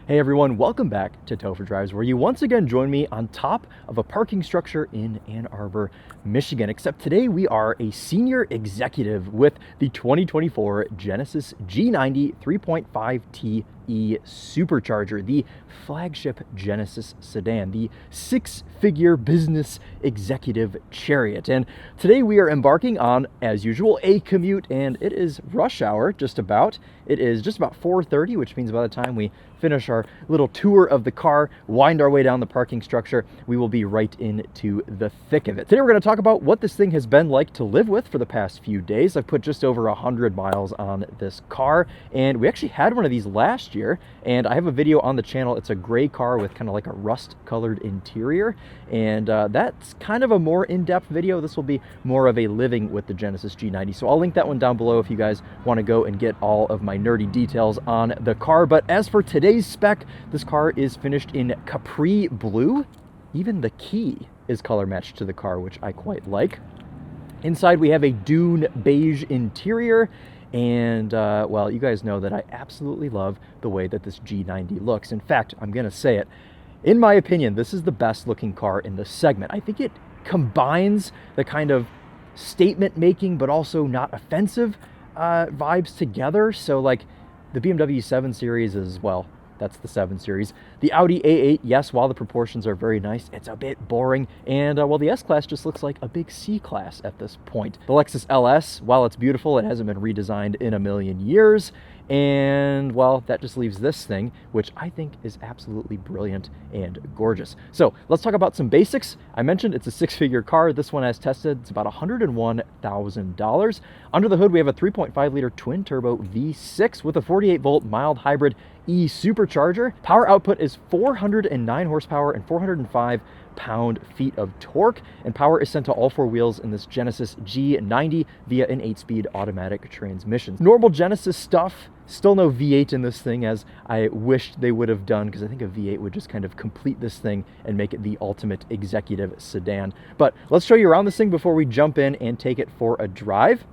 Hey everyone, welcome back to TOPHER Drives, where you once again join me on top of a parking structure in Ann Arbor, Michigan. Except today we are a senior executive with the 2024 Genesis G90 3.5T E-Supercharger, the flagship Genesis sedan, the six-figure business executive chariot. And today we are embarking on, as usual, a commute, and it is rush hour just about. It is just about 4:30, which means by the time we finish our little tour of the car, wind our way down the parking structure, we will be right into the thick of it. Today we're going to talk about what this thing has been like to live with for the past few days. I've put just over 100 miles on this car, and we actually had one of these last year, and I have a video on the channel. It's a gray car with kind of like a rust colored interior, and that's kind of a more in-depth video. This will be more of a living with the Genesis G90, so I'll link that one down below if you guys want to go and get all of my nerdy details on the car. But as for today's spec, this car is finished in Capri Blue. Even the key is color matched to the car, which I quite like. Inside we have a Dune Beige interior, and well, you guys know that I absolutely love the way that this G90 looks. In fact, I'm gonna say it, in my opinion, this is the best looking car in the segment. I think it combines the kind of statement making but also not offensive vibes together. So like the BMW 7 Series is, well, that's the 7 Series. The Audi A8, yes, while the proportions are very nice, it's a bit boring. And well, the S-Class just looks like a big C-Class at this point. The Lexus LS, while it's beautiful, it hasn't been redesigned in a million years. And well, that just leaves this thing, which I think is absolutely brilliant and gorgeous. So let's talk about some basics. I mentioned it's a six-figure car. This one, as tested, it's about $101,000. Under the hood, we have a 3.5-liter twin-turbo V6 with a 48-volt mild hybrid E-Supercharger. Power output is 409 horsepower and 405 pound-feet of torque, and power is sent to all four wheels in this Genesis G90 via an 8-speed automatic transmission. Normal Genesis stuff, still no V8 in this thing, as I wished they would have done, because I think a V8 would just kind of complete this thing and make it the ultimate executive sedan. But let's show you around this thing before we jump in and take it for a drive.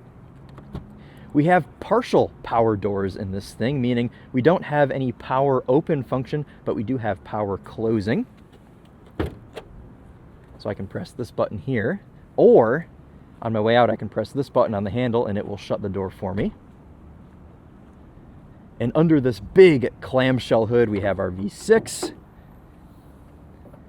We have partial power doors in this thing, meaning we don't have any power open function, but we do have power closing. So I can press this button here, or on my way out I can press this button on the handle and it will shut the door for me. And under this big clamshell hood we have our V6.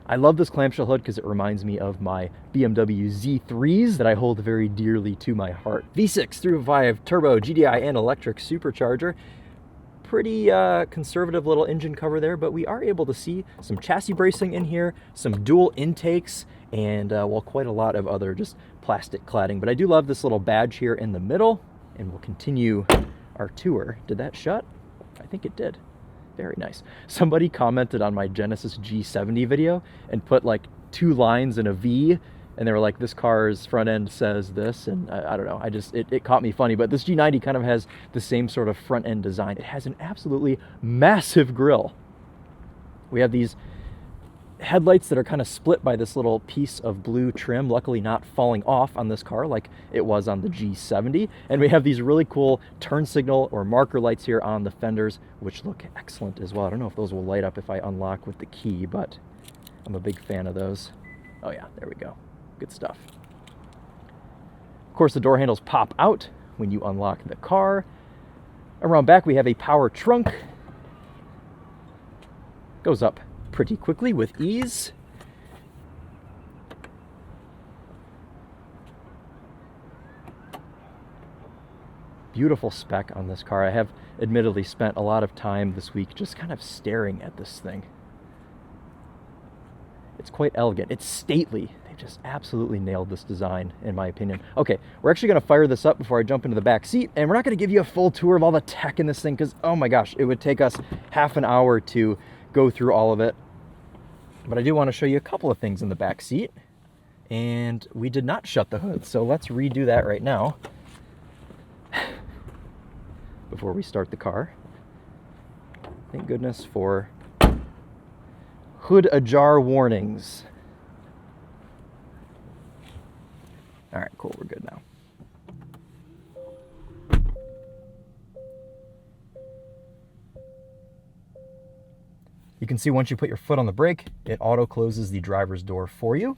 I love this clamshell hood because it reminds me of my BMW Z3s that I hold very dearly to my heart. V6 3.5 turbo GDI and electric supercharger. Pretty conservative little engine cover there, but we are able to see some chassis bracing in here, some dual intakes, and well, quite a lot of other just plastic cladding. But I do love this little badge here in the middle, and we'll continue our tour. Did that shut? I think it did. Very nice. Somebody commented on my Genesis G70 video and put like 2 lines in a V, and they were like, this car's front end says this, and I don't know, it caught me funny. But this G90 kind of has the same sort of front end design. It has an absolutely massive grille. We have these headlights that are kind of split by this little piece of blue trim, luckily not falling off on this car like it was on the G70. And we have these really cool turn signal or marker lights here on the fenders, which look excellent as well. I don't know if those will light up if I unlock with the key, but I'm a big fan of those. Oh yeah, there we go. Good stuff. Of course, the door handles pop out when you unlock the car. Around back, we have a power trunk. Goes up pretty quickly with ease. Beautiful spec on this car. I have admittedly spent a lot of time this week just kind of staring at this thing. It's quite elegant. It's stately. They've just absolutely nailed this design, in my opinion. Okay, we're actually going to fire this up before I jump into the back seat, and we're not going to give you a full tour of all the tech in this thing because, oh my gosh, it would take us half an hour to go through all of it. But I do want to show you a couple of things in the back seat, and we did not shut the hood, so let's redo that right now before we start the car. Thank goodness for hood ajar warnings. All right, cool, we're good now. You can see once you put your foot on the brake, it auto closes the driver's door for you.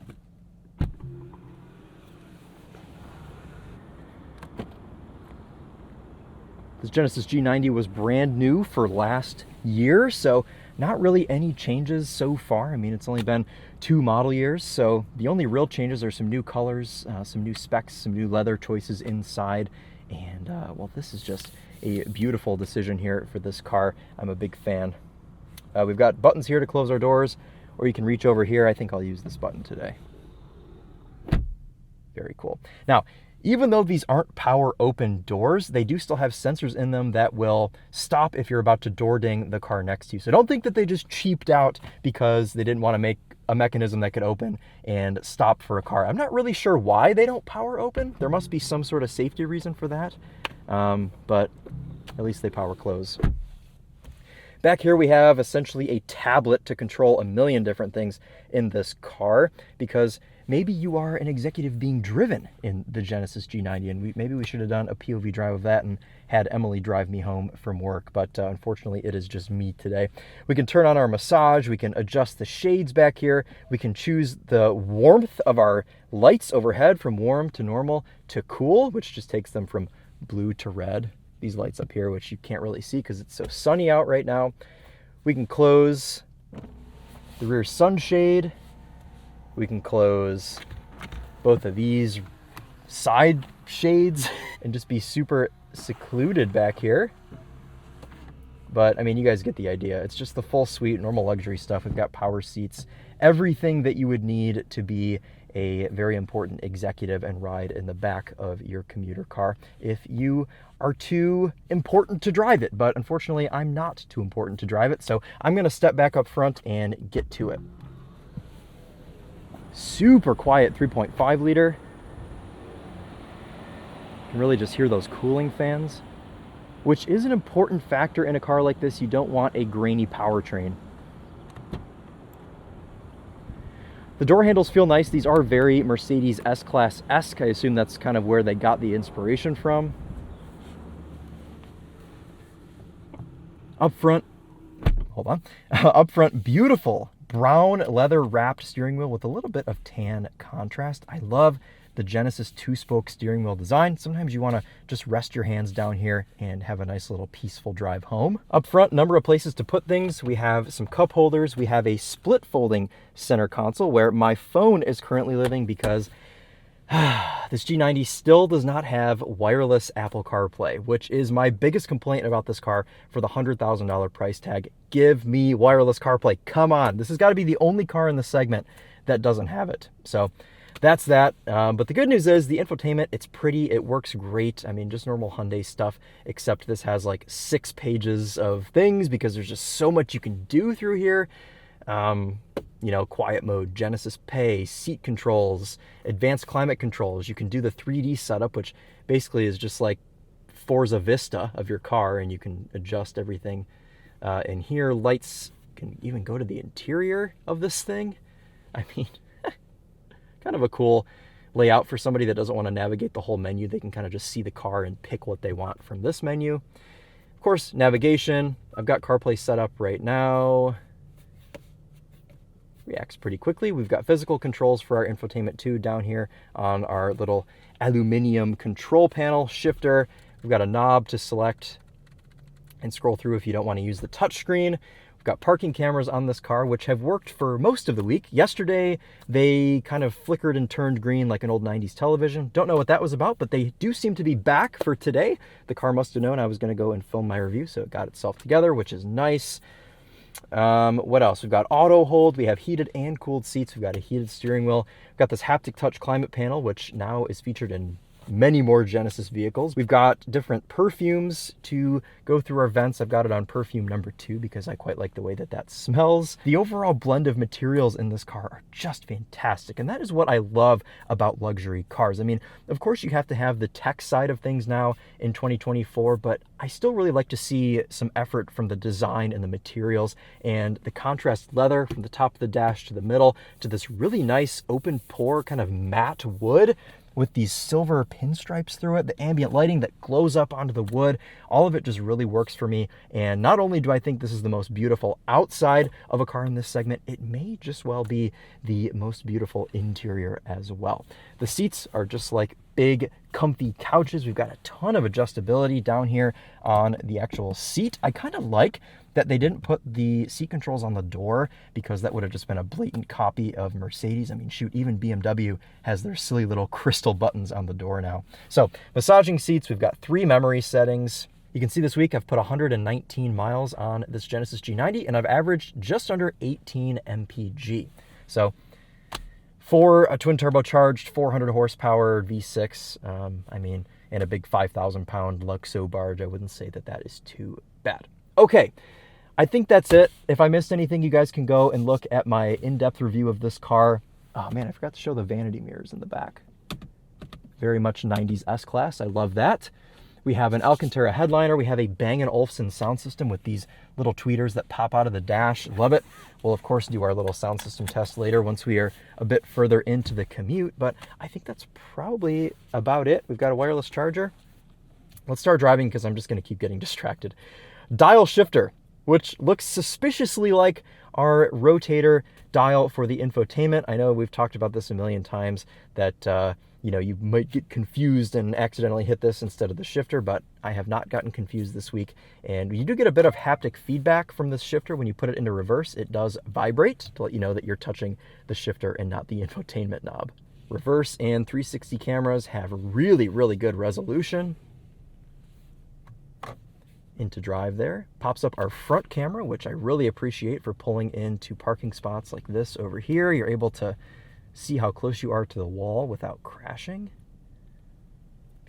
This Genesis G90 was brand new for last year, so not really any changes so far. I mean, it's only been 2 model years, so the only real changes are some new colors, some new specs, some new leather choices inside, and well, this is just a beautiful decision here for this car. I'm a big fan. We've got buttons here to close our doors, or you can reach over here. I think I'll use this button today. Very cool. Now, even though these aren't power open doors, they do still have sensors in them that will stop if you're about to door ding the car next to you. So don't think that they just cheaped out because they didn't want to make a mechanism that could open and stop for a car. I'm not really sure why they don't power open. There must be some sort of safety reason for that, but at least they power close. Back here we have essentially a tablet to control a million different things in this car, because maybe you are an executive being driven in the Genesis G90, and maybe we should have done a POV drive of that and had Emily drive me home from work, but unfortunately it is just me today. We can turn on our massage, we can adjust the shades back here, we can choose the warmth of our lights overhead from warm to normal to cool, which just takes them from blue to red. These lights up here, which you can't really see because it's so sunny out right now. We can close the rear sunshade. We can close both of these side shades and just be super secluded back here. But I mean, you guys get the idea. It's just the full suite, normal luxury stuff. We've got power seats, everything that you would need to be a very important executive and ride in the back of your commuter car if you are too important to drive it. But unfortunately, I'm not too important to drive it, so I'm gonna step back up front and get to it. Super quiet 3.5 liter. You can really just hear those cooling fans, which is an important factor in a car like this. You don't want a grainy powertrain. The door handles feel nice. These are very Mercedes S-Class-esque. I assume that's kind of where they got the inspiration from. Up front, hold on. Up front, beautiful brown leather wrapped steering wheel with a little bit of tan contrast. I love the Genesis 2-spoke steering wheel design. Sometimes you want to just rest your hands down here and have a nice little peaceful drive home. Up front, number of places to put things. We have some cup holders. We have a split folding center console where my phone is currently living because this G90 still does not have wireless Apple CarPlay, which is my biggest complaint about this car for the $100,000 price tag. Give me wireless CarPlay. Come on. This has got to be the only car in the segment that doesn't have it. So that's that. But the good news is the infotainment, it's pretty, it works great. I mean, just normal Hyundai stuff, except this has like 6 pages of things because there's just so much you can do through here. You know, quiet mode, Genesis Pay, seat controls, advanced climate controls. You can do the 3D setup, which basically is just like Forza Vista of your car, and you can adjust everything in here. Lights can even go to the interior of this thing. I mean, kind of a cool layout for somebody that doesn't want to navigate the whole menu. They can kind of just see the car and pick what they want from this menu. Of course, navigation. I've got CarPlay set up right now. Reacts pretty quickly. We've got physical controls for our infotainment too down here on our little aluminum control panel shifter. We've got a knob to select and scroll through if you don't want to use the touch screen. We've got parking cameras on this car, which have worked for most of the week. Yesterday, they kind of flickered and turned green like an old 90s television. Don't know what that was about, but they do seem to be back for today. The car must have known I was going to go and film my review, so it got itself together, which is nice. What else? We've got auto hold. We have heated and cooled seats. We've got a heated steering wheel. We've got this haptic touch climate panel, which now is featured in many more Genesis vehicles. We've got different perfumes to go through our vents. I've got it on perfume number 2 because I quite like the way that that smells. The overall blend of materials in this car are just fantastic, and that is what I love about luxury cars. I mean, of course you have to have the tech side of things now in 2024, but I still really like to see some effort from the design and the materials, and the contrast leather from the top of the dash to the middle to this really nice open pore kind of matte wood with these silver pinstripes through it, the ambient lighting that glows up onto the wood, all of it just really works for me. And not only do I think this is the most beautiful outside of a car in this segment, it may just well be the most beautiful interior as well. The seats are just like big, comfy couches. We've got a ton of adjustability down here on the actual seat. I kind of like that they didn't put the seat controls on the door, because that would have just been a blatant copy of Mercedes. I mean, shoot, even BMW has their silly little crystal buttons on the door now. So massaging seats, we've got 3 memory settings. You can see this week I've put 119 miles on this Genesis G90, and I've averaged just under 18 mpg. So for a twin turbocharged 400 horsepower V6, I mean, and a big 5,000 pound Luxo barge, I wouldn't say that that is too bad. Okay, I think that's it. If I missed anything, you guys can go and look at my in-depth review of this car. Oh man, I forgot to show the vanity mirrors in the back. Very much 90s S-Class, I love that. We have an Alcantara headliner. We have a Bang & Olufsen sound system with these little tweeters that pop out of the dash. Love it. We'll, of course, do our little sound system test later once we are a bit further into the Commute, but I think that's probably about it. We've got a wireless charger. Let's start driving because I'm just going to keep getting distracted. Dial shifter, which looks suspiciously like our rotator dial for the infotainment. I know we've talked about this a million times, that you might get confused and accidentally hit this instead of the shifter, but I have not gotten confused this week. And you do get a bit of haptic feedback from this shifter when you put it into reverse. It does vibrate to let you know that you're touching the shifter and not the infotainment knob. Reverse and 360 cameras have really, really good resolution. Into drive there. Pops up our front camera, which I really appreciate for pulling into parking spots like this over here. You're able to see how close you are to the wall without crashing.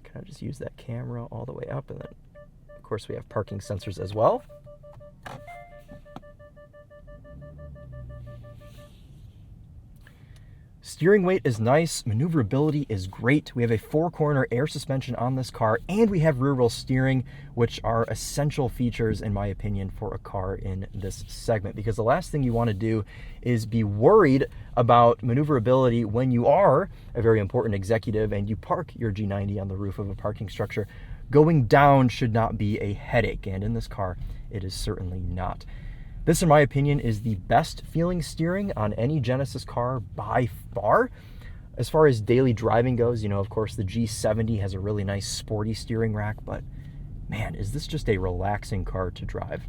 Kind of just use that camera all the way up, and then of course we have parking sensors as well. Steering weight is nice, maneuverability is great. We have a 4-corner air suspension on this car, and we have rear wheel steering, which are essential features, in my opinion, for a car in this segment. Because the last thing you want to do is be worried about maneuverability when you are a very important executive and you park your G90 on the roof of a parking structure. Going down should not be a headache, and in this car, it is certainly not. This, in my opinion, is the best feeling steering on any Genesis car by far. As far as daily driving goes, of course, the G90 has a really nice sporty steering rack, but man, is this just a relaxing car to drive.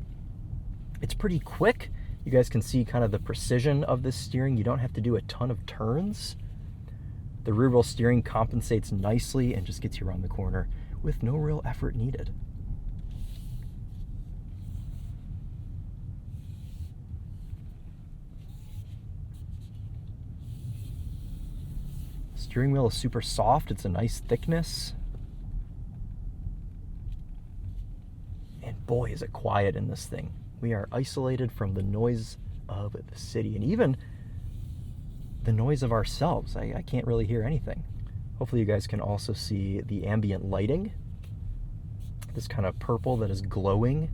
It's pretty quick. You guys can see kind of the precision of this steering. You don't have to do a ton of turns. The rear wheel steering compensates nicely and just gets you around the corner with no real effort needed. Steering wheel is super soft. It's a nice thickness. And boy, is it quiet in this thing. We are isolated from the noise of the city and even the noise of ourselves. I can't really hear anything. Hopefully you guys can also see the ambient lighting. This kind of purple that is glowing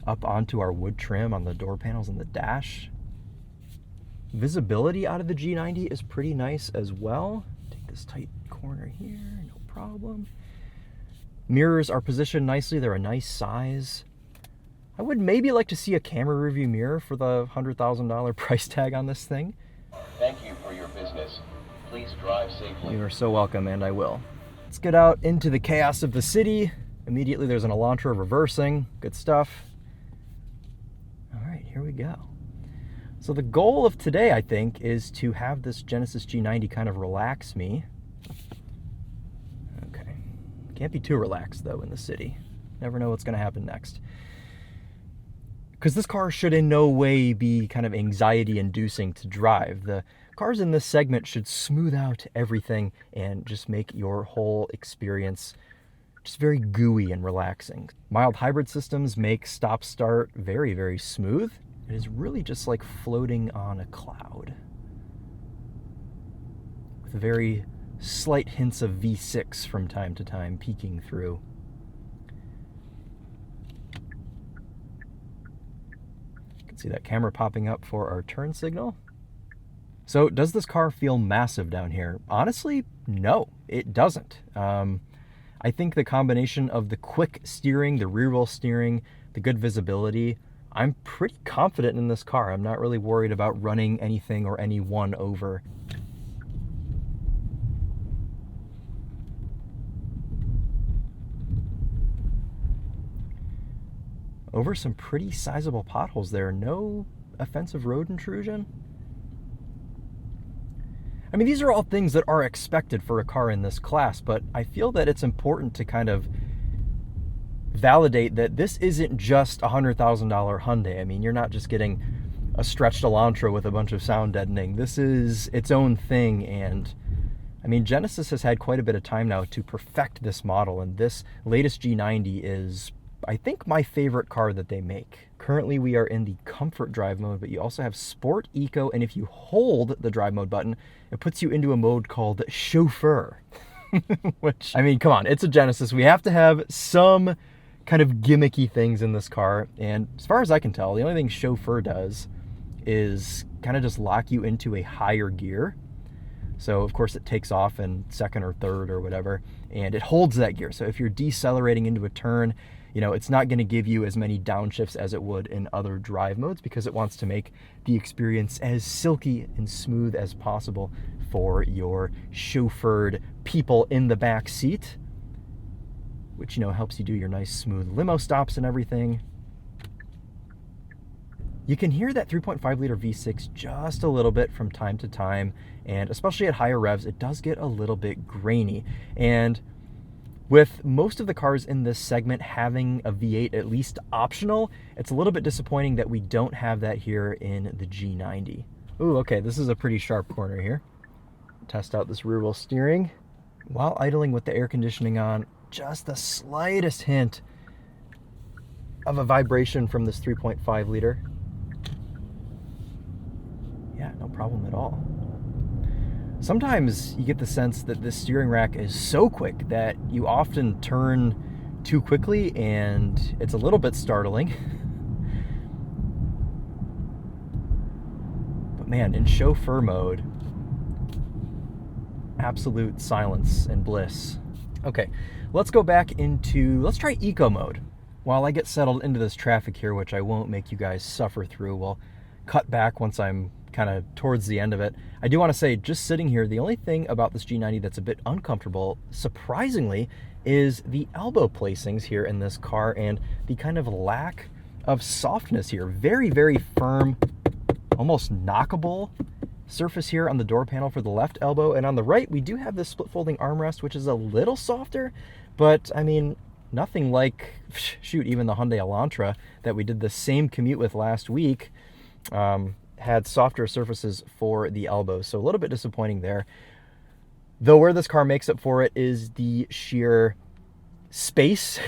up onto our wood trim on the door panels and the dash. Visibility out of the G90 is pretty nice as well. Take this tight corner here, no problem. Mirrors are positioned nicely. They're a nice size. I would maybe like to see a camera review mirror for the $100,000 price tag on this thing. Thank you for your business. Please drive safely. You are so welcome, and I will. Let's get out into the chaos of the city. Immediately there's an Elantra reversing. Good stuff. All right, here we go. So the goal of today, I think, is to have this Genesis G90 kind of relax me. Okay. Can't be too relaxed, though, in the city. Never know what's going to happen next. Because this car should in no way be kind of anxiety-inducing to drive. The cars in this segment should smooth out everything and just make your whole experience just very gooey and relaxing. Mild hybrid systems make stop-start very, very smooth. It is really just like floating on a cloud, with very slight hints of V6 from time to time peeking through. You can see that camera popping up for our turn signal. So does this car feel massive down here? Honestly, No, it doesn't. I think the combination of the quick steering, the rear wheel steering, the good visibility, I'm pretty confident in this car. I'm not really worried about running anything or anyone over. Over some pretty sizable potholes there. No offensive road intrusion. I mean, these are all things that are expected for a car in this class, but I feel that it's important to kind of validate that this isn't just a $100,000 Hyundai. I mean, you're not just getting a stretched Elantra with a bunch of sound deadening. This is its own thing, and I mean, Genesis has had quite a bit of time now to perfect this model, and this latest G90 is, I think, my favorite car that they make. Currently, we are in the comfort drive mode, but you also have sport, eco, and if you hold the drive mode button, it puts you into a mode called chauffeur. Which, I mean, come on, it's a Genesis. We have to have some kind of gimmicky things in this car, and as far as I can tell, the only thing chauffeur does is kind of just lock you into a higher gear. So of course it takes off in second or third or whatever, and it holds that gear. So if you're decelerating into a turn, you know, it's not going to give you as many downshifts as it would in other drive modes, because it wants to make the experience as silky and smooth as possible for your chauffeured people in the back seat, which, you know, helps you do your nice smooth limo stops and everything. You can hear that 3.5 liter V6 just a little bit from time to time, and especially at higher revs, it does get a little bit grainy. And with most of the cars in this segment having a V8 at least optional, it's a little bit disappointing that we don't have that here in the G90. Ooh, okay, this is a pretty sharp corner here. Test out this rear wheel steering. While idling with the air conditioning on, just the slightest hint of a vibration from this 3.5 liter. Yeah, no problem at all. Sometimes you get the sense that this steering rack is so quick that you often turn too quickly, and it's a little bit startling. But man, in chauffeur mode, absolute silence and bliss. Okay, let's go back into, let's try eco mode. While I get settled into this traffic here, which I won't make you guys suffer through, we'll cut back once I'm kind of towards the end of it. I do want to say, just sitting here, the only thing about this G90 that's a bit uncomfortable, surprisingly, is the elbow placings here in this car and the kind of lack of softness here. Very, very firm, almost knockable surface here on the door panel for the left elbow, and on the right we do have this split folding armrest, which is a little softer, but I mean, nothing like, shoot, even the Hyundai Elantra that we did the same commute with last week had softer surfaces for the elbows, so a little bit disappointing there. Though where this car makes up for it is the sheer space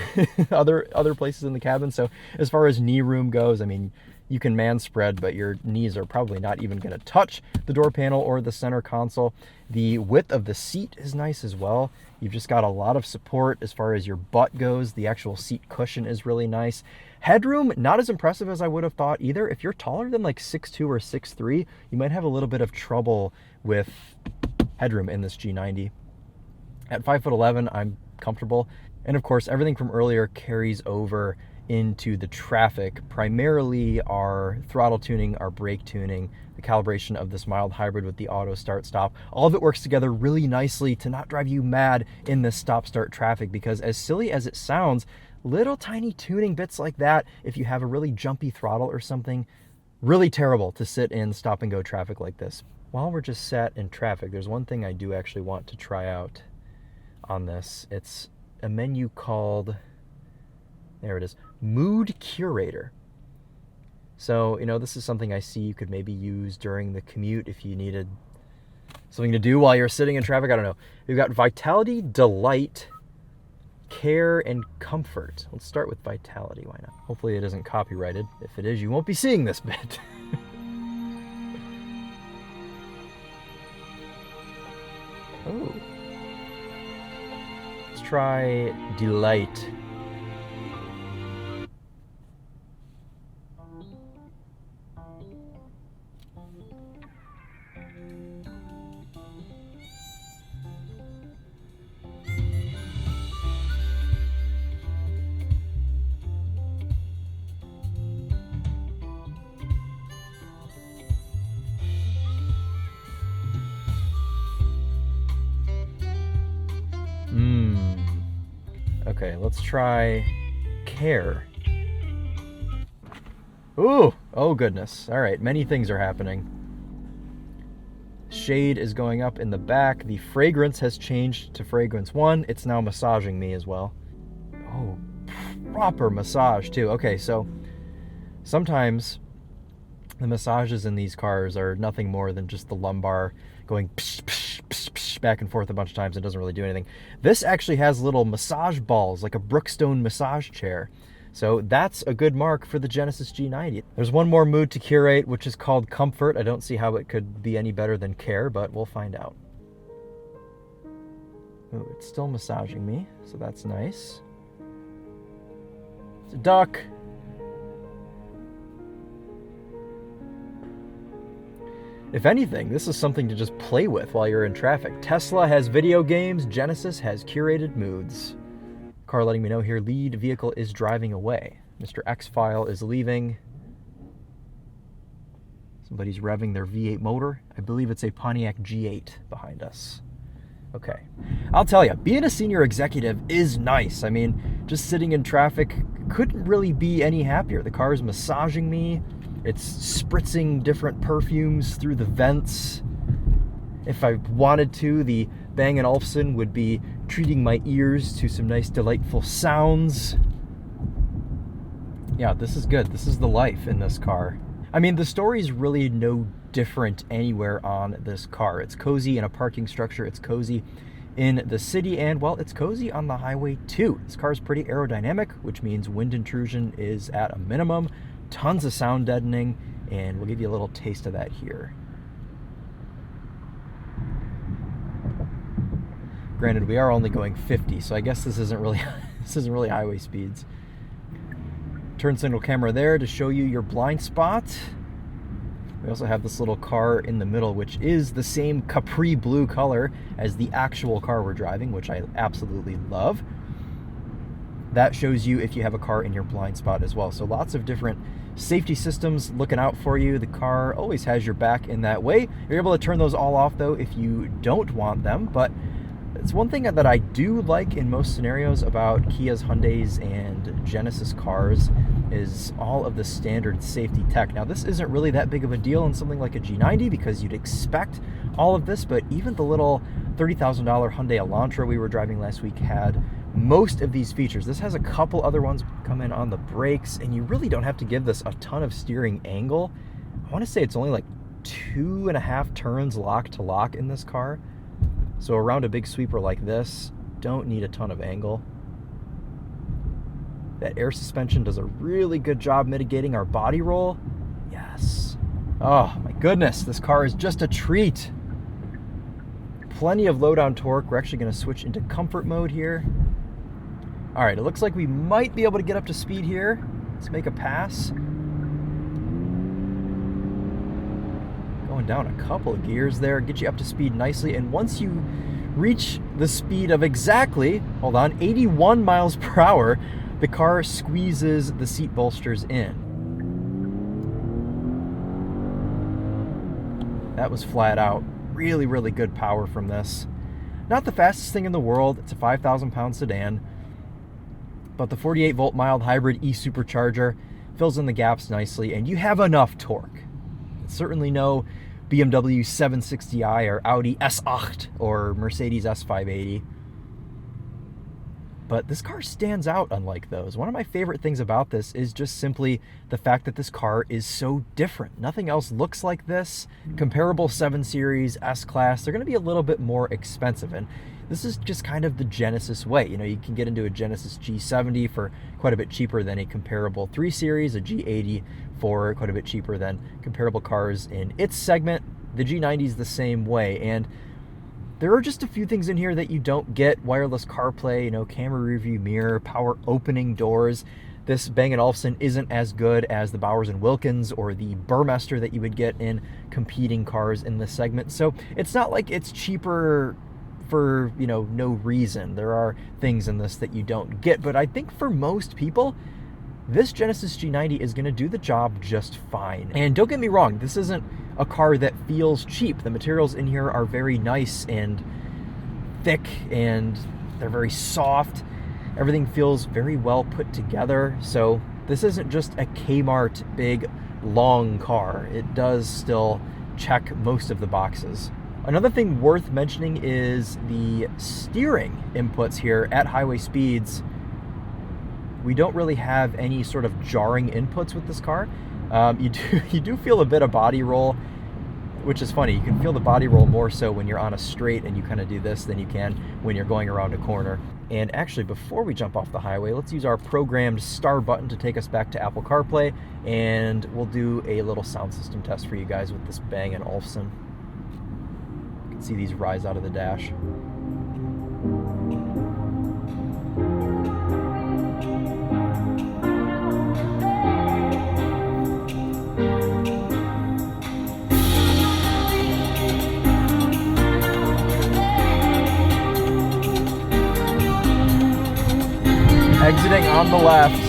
other places in the cabin. So as far as knee room goes, I mean, you can man spread, but your knees are probably not even going to touch the door panel or the center console. The width of the seat is nice as well. You've just got a lot of support as far as your butt goes. The actual seat cushion is really nice. Headroom, not as impressive as I would have thought either. If you're taller than like 6'2" or 6'3", you might have a little bit of trouble with headroom in this G90. At 5'11", I'm comfortable. And of course, everything from earlier carries over into the traffic, primarily our throttle tuning, our brake tuning, the calibration of this mild hybrid with the auto start stop. All of it works together really nicely to not drive you mad in this stop start traffic, because as silly as it sounds, little tiny tuning bits like that, if you have a really jumpy throttle or something, really terrible to sit in stop and go traffic like this. While we're just sat in traffic, there's one thing I do actually want to try out on this. It's a menu called, there it is, Mood Curator. So, you know, this is something I see you could maybe use during the commute if you needed something to do while you're sitting in traffic. I don't know. We've got Vitality, Delight, Care, and Comfort. Let's start with Vitality. Why not? Hopefully it isn't copyrighted. If it is, you won't be seeing this bit. Oh. Let's try Delight. Okay, let's try Care. Ooh, oh goodness. All right, many things are happening. Shade is going up in the back. The fragrance has changed to fragrance 1. It's now massaging me as well. Oh, proper massage too. Okay, so sometimes the massages in these cars are nothing more than just the lumbar going psh, psh, psh, psh, back and forth a bunch of times. It doesn't really do anything. This actually has little massage balls, like a Brookstone massage chair. So that's a good mark for the Genesis G90. There's one more mood to curate, which is called Comfort. I don't see how it could be any better than Care, but we'll find out. Ooh, it's still massaging me, so that's nice. It's a duck. If anything, this is something to just play with while you're in traffic. Tesla has video games, Genesis has curated moods. Car letting me know here, lead vehicle is driving away. Mr. X-File is leaving. Somebody's revving their V8 motor. I believe it's a Pontiac G8 behind us. Okay. I'll tell you, being a senior executive is nice. I mean, just sitting in traffic couldn't really be any happier. The car is massaging me. It's spritzing different perfumes through the vents. If I wanted to, the Bang & Olufsen would be treating my ears to some nice, delightful sounds. Yeah, this is good. This is the life in this car. I mean, the story's really no different anywhere on this car. It's cozy in a parking structure. It's cozy in the city, and, well, it's cozy on the highway, too. This car's pretty aerodynamic, which means wind intrusion is at a minimum. Tons of sound deadening, and we'll give you a little taste of that here. Granted, we are only going 50, so I guess this isn't really highway speeds. Turn signal camera there to show you your blind spot. We also have this little car in the middle, which is the same Capri Blue color as the actual car we're driving, which I absolutely love. That shows you if you have a car in your blind spot as well. So lots of different safety systems looking out for you. The car always has your back in that way. You're able to turn those all off, though, if you don't want them, but it's one thing that I do like in most scenarios about Kias, Hyundais, and Genesis cars is all of the standard safety tech. Now, this isn't really that big of a deal in something like a G90 because you'd expect all of this, but even the little $30,000 Hyundai Elantra we were driving last week had most of these features. This has a couple other ones come in on the brakes, and you really don't have to give this a ton of steering angle. I want to say it's only like 2.5 turns lock to lock in this car. So around a big sweeper like this, don't need a ton of angle. That air suspension does a really good job mitigating our body roll. Yes. Oh my goodness, this car is just a treat. Plenty of low down torque. We're actually going to switch into comfort mode here. All right, it looks like we might be able to get up to speed here. Let's make a pass. Going down a couple of gears there, get you up to speed nicely. And once you reach the speed of exactly, 81 miles per hour, the car squeezes the seat bolsters in. That was flat out. Really, really good power from this. Not the fastest thing in the world. It's a 5,000-pound sedan. But the 48-volt mild hybrid E-Supercharger fills in the gaps nicely, and you have enough torque. It's certainly no BMW 760i or Audi S8 or Mercedes S580. But this car stands out unlike those. One of my favorite things about this is just simply the fact that this car is so different. Nothing else looks like this. Comparable 7 Series, S-Class, they're going to be a little bit more expensive. And this is just kind of the Genesis way. You know, you can get into a Genesis G70 for quite a bit cheaper than a comparable 3 Series, a G80 for quite a bit cheaper than comparable cars in its segment. The G90 is the same way. And there are just a few things in here that you don't get. Wireless CarPlay, you know, camera rearview mirror, power opening doors. This Bang & Olufsen isn't as good as the Bowers & Wilkins or the Burmester that you would get in competing cars in this segment. So it's not like it's cheaper for, you know, no reason. There are things in this that you don't get. But I think for most people, this Genesis G90 is going to do the job just fine. And don't get me wrong, this isn't a car that feels cheap. The materials in here are very nice and thick, and they're very soft. Everything feels very well put together. So this isn't just a Kmart big, long car. It does still check most of the boxes. Another thing worth mentioning is the steering inputs here at highway speeds. We don't really have any sort of jarring inputs with this car. You do feel a bit of body roll, which is funny. You can feel the body roll more so when you're on a straight and you kind of do this than you can when you're going around a corner. And actually, before we jump off the highway, let's use our programmed star button to take us back to Apple CarPlay, and we'll do a little sound system test for you guys with this Bang & Olufsen. You can see these rise out of the dash. Exiting on the left.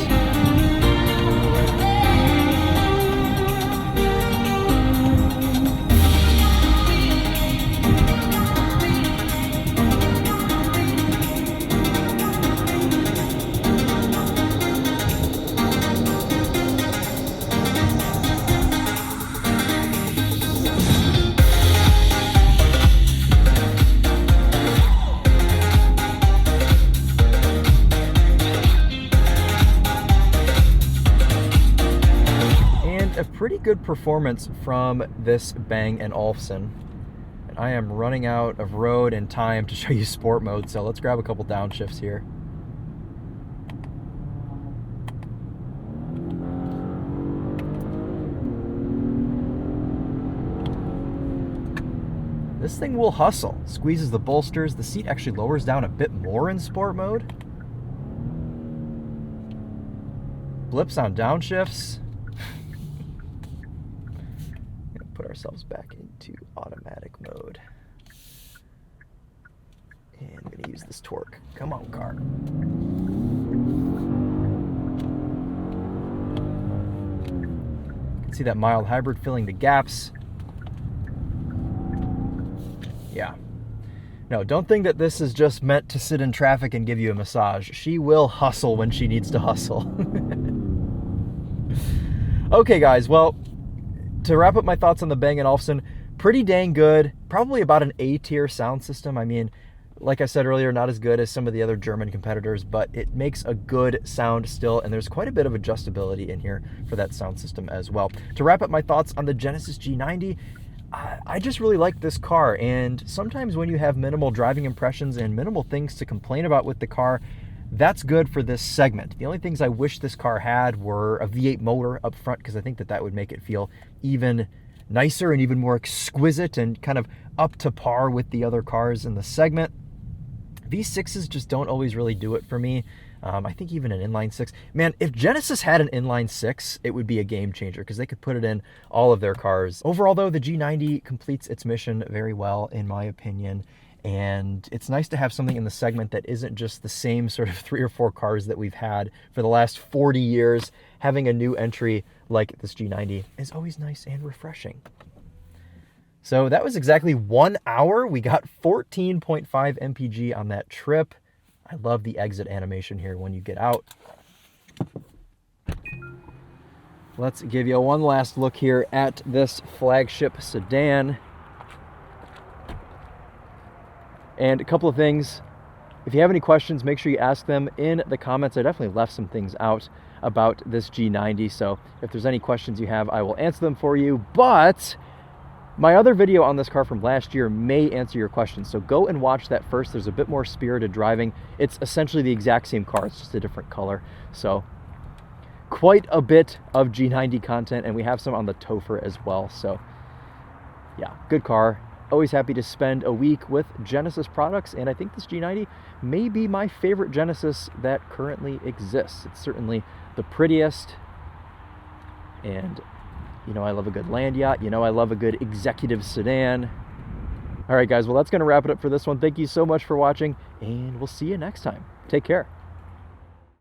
A pretty good performance from this Bang & Olufsen. And I am running out of road and time to show you sport mode, so let's grab a couple downshifts here. This thing will hustle. Squeezes the bolsters. The seat actually lowers down a bit more in sport mode. Blips on downshifts. Put ourselves back into automatic mode. And I'm going to use this torque. Come on, car. You can see that mild hybrid filling the gaps. Yeah. No, don't think that this is just meant to sit in traffic and give you a massage. She will hustle when she needs to hustle. Okay, guys, well, to wrap up my thoughts on the Bang & Olufsen, pretty dang good. Probably about an A-tier sound system. I mean, like I said earlier, not as good as some of the other German competitors, but it makes a good sound still, and there's quite a bit of adjustability in here for that sound system as well. To wrap up my thoughts on the Genesis G90, I just really like this car, and sometimes when you have minimal driving impressions and minimal things to complain about with the car, that's good for this segment. The only things I wish this car had were a V8 motor up front, because I think that would make it feel even nicer and even more exquisite and kind of up to par with the other cars in the segment. V6s just don't always really do it for me. I think even an inline six. Man, if Genesis had an inline six, it would be a game changer because they could put it in all of their cars. Overall, though, the G90 completes its mission very well, in my opinion. And it's nice to have something in the segment that isn't just the same sort of 3 or 4 cars that we've had for the last 40 years. Having a new entry like this G90 is always nice and refreshing. So that was exactly 1 hour. We got 14.5 mpg on that trip. I love the exit animation here when you get out. Let's give you one last look here at this flagship sedan. And a couple of things. If you have any questions, make sure you ask them in the comments. I definitely left some things out about this G90, so if there's any questions you have, I will answer them for you. But my other video on this car from last year may answer your questions, so go and watch that first. There's a bit more spirited driving. It's essentially the exact same car, it's just a different color. So quite a bit of G90 content, and we have some on the TOFR as well. So yeah, good car. Always happy to spend a week with Genesis products, and I think this G90 may be my favorite Genesis that currently exists. It's certainly the prettiest, and you know I love a good land yacht. You know I love a good executive sedan. All right, guys, well, that's going to wrap it up for this one. Thank you so much for watching, and we'll see you next time. Take care.